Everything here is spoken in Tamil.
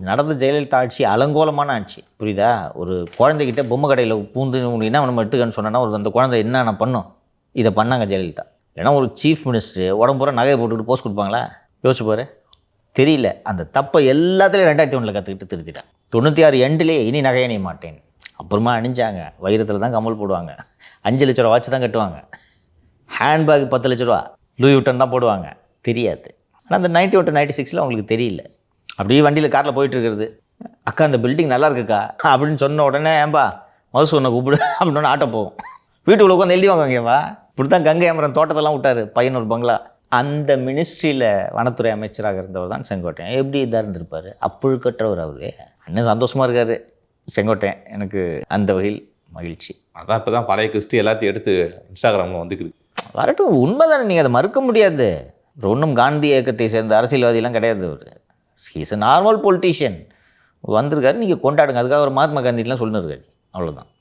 நடந்த ஜெயலலிதா ஆட்சி அலங்கோலமான ஆட்சி, புரியுதா? ஒரு குழந்தைகிட்ட பொம்மை கடையில் பூந்து உனக்கு என்ன நம்ம எடுத்துக்கன்னு சொன்னேன்னா ஒரு அந்த குழந்தை என்னென்ன பண்ணும், இதை பண்ணாங்க ஜெயலலிதா. ஏன்னா ஒரு சீஃப் மினிஸ்டர் உடம்பு பூரா நகையை போட்டுக்கிட்டு போஸ்ட் கொடுப்பாங்களா? யோசிச்சு பாரு. தெரியல, அந்த தப்பை எல்லாத்துலேயும் 2001 கற்றுக்கிட்டு திருத்திட்டேன். 96 எண்ட்லேயே இனி நகை அணிய மாட்டேன். அப்புறமா அணிஞ்சாங்க. வைரத்தில் தான் கமல் போடுவாங்க, 5 லட்ச ரூபா வாட்ச் தான் கட்டுவாங்க, ஹேண்ட்பேக் 10 லட்ச ரூபா, லூயி விட்டன் தான் போடுவாங்க. தெரியாது. ஆனால் அந்த 91 96 அவங்களுக்கு தெரியல. அப்படியே வண்டியில் காரில் போயிட்டு இருக்கிறது, அக்கா அந்த பில்டிங் நல்லா இருக்குக்கா அப்படின்னு சொன்ன உடனே ஏன்பா மதுசூனை கூப்பிடு அப்படின்னு ஆட்டோ போகும். வீட்டுக்குள்ள உட்காந்து எழுதி வாங்குவா. இப்படி தான் கங்கை அமரன் தோட்டத்தெல்லாம் விட்டார், பையனூர் பங்களா. அந்த மினிஸ்ட்ரியில் வனத்துறை அமைச்சராக இருந்தவர் தான் செங்கோட்டையன். எப்படி இதாக இருந்திருப்பார், அப்புழுக்கற்றவர் அவர். அண்ணன் சந்தோஷமாக இருக்கார் செங்கோட்டையன். எனக்கு அந்த வகையில் மகிழ்ச்சி. அதான் இப்போ தான் பழைய கிறிஸ்டி எல்லாத்தையும் எடுத்து இன்ஸ்டாகிராமில் வந்துக்குது. வரட்டும், உண்மைதானே, நீங்கள் அதை மறுக்க முடியாது. ஒன்றும் காந்தி இயக்கத்தை சேர்ந்த அரசியல்வாதியெல்லாம் கிடையாது அவர். He's a normal politician. வந்திருக்காரு, நீங்கள் கொண்டாடுங்க. அதுக்காக ஒரு மகாத்மா காந்திலாம் சொல்லின்னு இருக்காரு, அவ்வளோதான்.